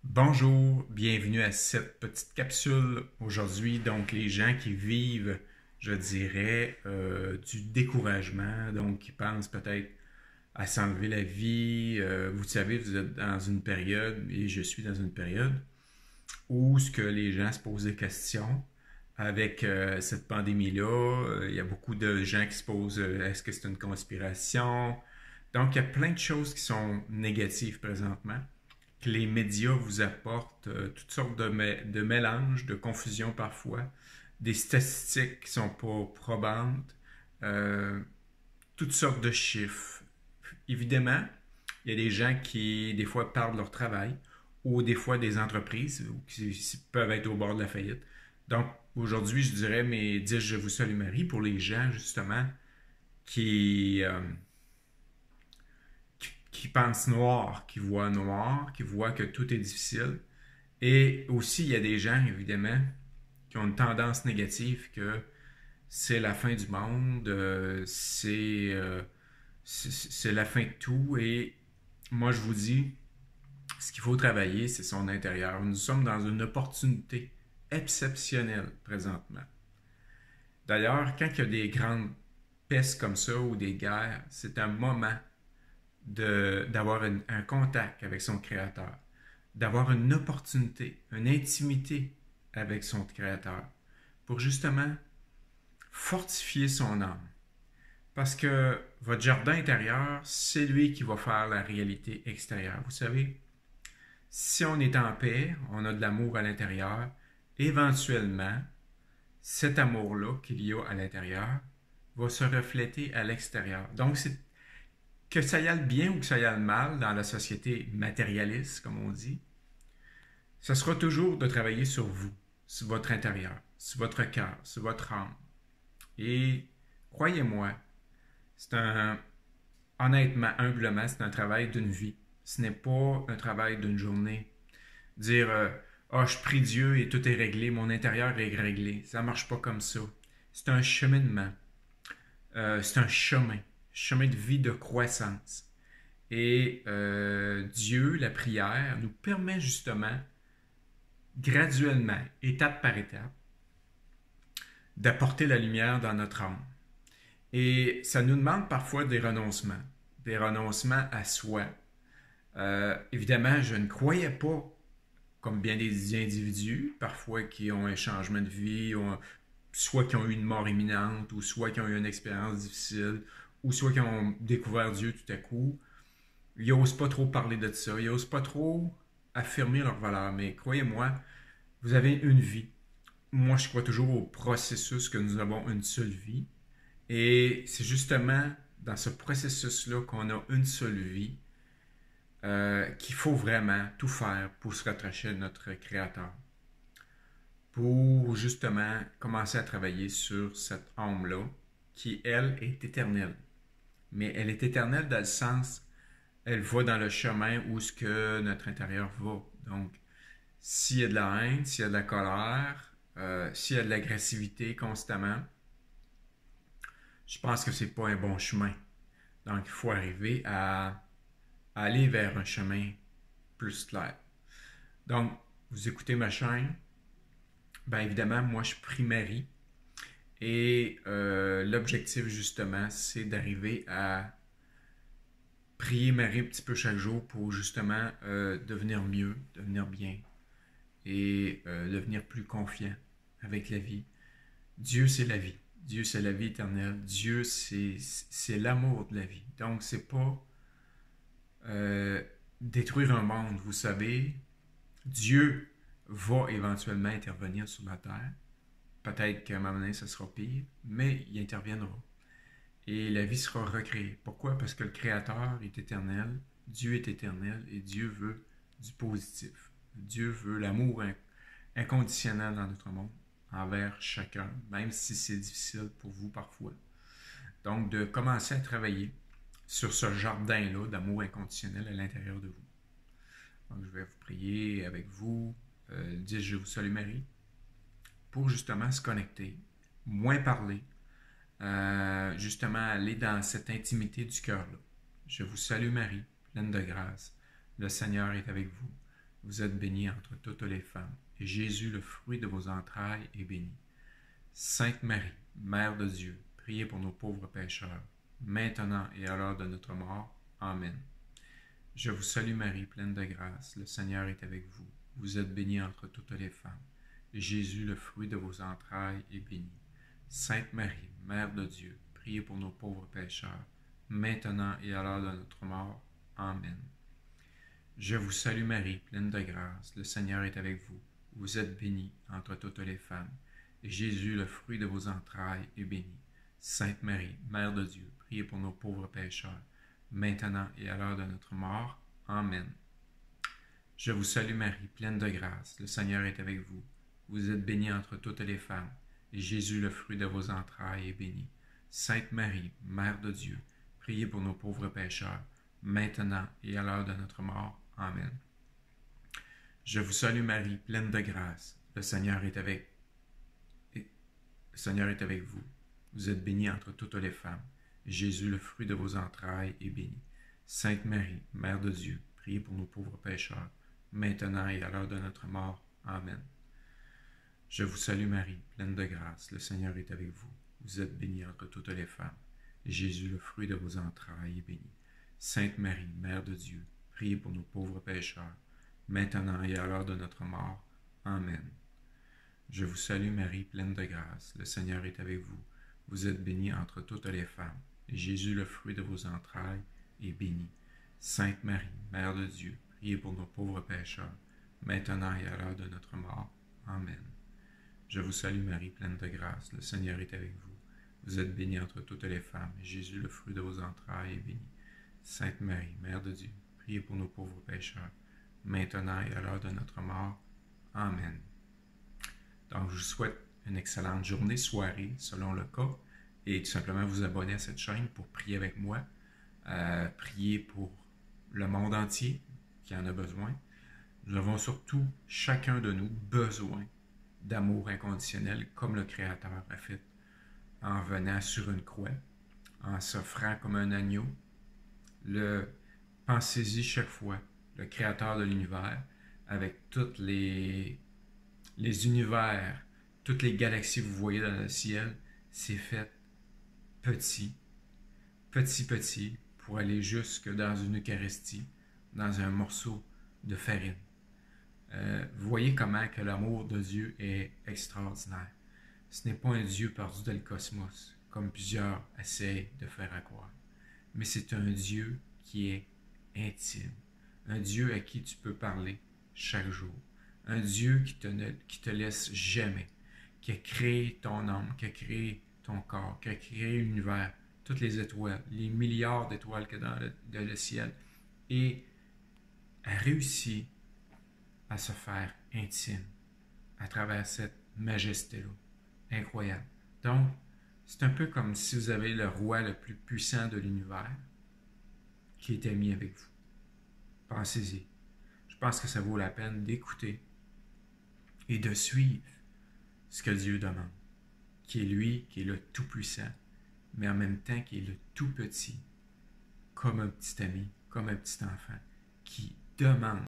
Bonjour, bienvenue à cette petite capsule aujourd'hui. Donc, les gens qui vivent, je dirais, du découragement, donc qui pensent peut-être à s'enlever la vie. Vous savez, vous êtes dans une période, et je suis dans une période, où ce que les gens se posent des questions avec cette pandémie-là. Il y a beaucoup de gens qui se posent, est-ce que c'est une conspiration? Donc, il y a plein de choses qui sont négatives présentement que les médias vous apportent toutes sortes de mélanges, de confusion parfois, des statistiques qui ne sont pas probantes, euh, toutes sortes de chiffres. Évidemment, il y a des gens qui, des fois, parlent de leur travail ou des fois des entreprises qui peuvent être au bord de la faillite. Donc, aujourd'hui, je dirais mes 10 Je vous salue Marie pour les gens, justement, qui, qui pensent noir, qui voient que tout est difficile. Et aussi, il y a des gens, évidemment, qui ont une tendance négative que c'est la fin du monde, c'est la fin de tout. Et moi, je vous dis, ce qu'il faut travailler, c'est son intérieur. Nous sommes dans une opportunité exceptionnelle présentement. D'ailleurs, quand il y a des grandes pestes comme ça ou des guerres, c'est un moment d'avoir un contact avec son créateur, d'avoir une opportunité, une intimité avec son créateur, pour justement fortifier son âme. Parce que votre jardin intérieur, c'est lui qui va faire la réalité extérieure. Vous savez, si on est en paix, on a de l'amour à l'intérieur, éventuellement, cet amour-là qu'il y a à l'intérieur va se refléter à l'extérieur. Donc, c'est que ça y aille bien ou que ça y aille mal dans la société matérialiste, comme on dit, ce sera toujours de travailler sur vous, sur votre intérieur, sur votre cœur, sur votre âme. Et croyez-moi, c'est honnêtement, humblement, c'est un travail d'une vie. Ce n'est pas un travail d'une journée. Dire, je prie Dieu et tout est réglé, mon intérieur est réglé. Ça ne marche pas comme ça. C'est un cheminement. C'est un chemin de vie, de croissance. Et Dieu, la prière, nous permet justement, graduellement, étape par étape, d'apporter la lumière dans notre âme. Et ça nous demande parfois des renoncements à soi. Évidemment, je ne croyais pas, comme bien des individus, parfois qui ont un changement de vie, soit qui ont eu une mort imminente, ou soit qui ont eu une expérience difficile, ou soit qui ont découvert Dieu tout à coup. Ils n'osent pas trop parler de ça, ils n'osent pas trop affirmer leurs valeurs. Mais croyez-moi, vous avez une vie. Moi, je crois toujours au processus que nous avons une seule vie. Et c'est justement dans ce processus-là qu'on a une seule vie qu'il faut vraiment tout faire pour se rattacher à notre Créateur. Pour justement commencer à travailler sur cette âme-là qui, elle, est éternelle. Mais elle est éternelle dans le sens, elle va dans le chemin où ce que notre intérieur va. Donc, s'il y a de la haine, s'il y a de la colère, s'il y a de l'agressivité constamment, je pense que c'est pas un bon chemin. Donc, il faut arriver à aller vers un chemin plus clair. Donc, vous écoutez ma chaîne. Bien évidemment, moi, je prie Marie. Et l'objectif, justement, c'est d'arriver à prier Marie un petit peu chaque jour pour justement devenir mieux, devenir bien et devenir plus confiant avec la vie. Dieu, c'est la vie. Dieu, c'est la vie éternelle. Dieu, c'est l'amour de la vie. Donc, c'est pas détruire un monde. Vous savez, Dieu va éventuellement intervenir sur la terre. Peut-être qu'à un moment donné, ça sera pire, mais il interviendra. Et la vie sera recréée. Pourquoi? Parce que le Créateur est éternel, Dieu est éternel et Dieu veut du positif. Dieu veut l'amour inconditionnel dans notre monde envers chacun, même si c'est difficile pour vous parfois. Donc, de commencer à travailler sur ce jardin-là d'amour inconditionnel à l'intérieur de vous. Donc, je vais vous prier avec vous, dire Je vous salue Marie, pour justement se connecter, moins parler, justement aller dans cette intimité du cœur-là. Je vous salue Marie, pleine de grâce. Le Seigneur est avec vous. Vous êtes bénie entre toutes les femmes, et Jésus, le fruit de vos entrailles, est béni. Sainte Marie, Mère de Dieu, priez pour nos pauvres pécheurs, maintenant et à l'heure de notre mort. Amen. Je vous salue Marie, pleine de grâce, le Seigneur est avec vous. Vous êtes bénie entre toutes les femmes, et Jésus, le fruit de vos entrailles, est béni. Sainte Marie, Mère de Dieu, priez pour nos pauvres pécheurs, maintenant et à l'heure de notre mort. Amen. Je vous salue Marie, pleine de grâce, le Seigneur est avec vous. Vous êtes bénie entre toutes les femmes, et Jésus, le fruit de vos entrailles, est béni. Sainte Marie, Mère de Dieu, priez pour nos pauvres pécheurs, maintenant et à l'heure de notre mort. Amen. Je vous salue Marie, pleine de grâce, le Seigneur est avec vous. Vous êtes bénie entre toutes les femmes, et Jésus, le fruit de vos entrailles, est béni. Sainte Marie, Mère de Dieu, priez pour nos pauvres pécheurs, maintenant et à l'heure de notre mort. Amen. Je vous salue Marie, pleine de grâce, le Seigneur est avec vous. Vous êtes bénie entre toutes les femmes, et Jésus, le fruit de vos entrailles, est béni. Sainte Marie, Mère de Dieu, priez pour nos pauvres pécheurs, maintenant et à l'heure de notre mort. Amen. Je vous salue Marie, pleine de grâce, le Seigneur est avec vous. Vous êtes bénie entre toutes les femmes, et Jésus, le fruit de vos entrailles, est béni. Sainte Marie, Mère de Dieu, priez pour nos pauvres pécheurs, maintenant et à l'heure de notre mort. Amen. Je vous salue Marie, pleine de grâce, le Seigneur est avec vous. Vous êtes bénie entre toutes les femmes, et Jésus, le fruit de vos entrailles, est béni. Sainte Marie, Mère de Dieu, priez pour nos pauvres pécheurs, maintenant et à l'heure de notre mort. Amen. Je vous salue Marie, pleine de grâce, le Seigneur est avec vous. Vous êtes bénie entre toutes les femmes, et Jésus, le fruit de vos entrailles, est béni. Sainte Marie, Mère de Dieu, priez pour nos pauvres pécheurs, maintenant et à l'heure de notre mort. Amen. Donc, je vous souhaite une excellente journée, soirée, selon le cas, et tout simplement vous abonner à cette chaîne pour prier avec moi, prier pour le monde entier qui en a besoin. Nous avons surtout, chacun de nous, besoin d'amour inconditionnel, comme le Créateur a fait, en venant sur une croix, en s'offrant comme un agneau. Pensez-y chaque fois, le Créateur de l'univers, avec tous les univers, toutes les galaxies que vous voyez dans le ciel, c'est fait petit, pour aller jusque dans une Eucharistie, dans un morceau de farine. Vous voyez comment que l'amour de Dieu est extraordinaire. Ce n'est pas un Dieu perdu dans le cosmos, comme plusieurs essayent de faire croire. Mais c'est un Dieu qui est intime. Un Dieu à qui tu peux parler chaque jour. Un Dieu qui te laisse jamais. Qui a créé ton âme, qui a créé ton corps, qui a créé l'univers, toutes les étoiles, les milliards d'étoiles qu'il y a dans le ciel. Et a réussi à se faire intime à travers cette majesté-là. Incroyable. Donc, c'est un peu comme si vous avez le roi le plus puissant de l'univers qui est ami avec vous. Pensez-y. Je pense que ça vaut la peine d'écouter et de suivre ce que Dieu demande. Qui est lui, qui est le tout-puissant, mais en même temps qui est le tout-petit, comme un petit ami, comme un petit enfant, qui demande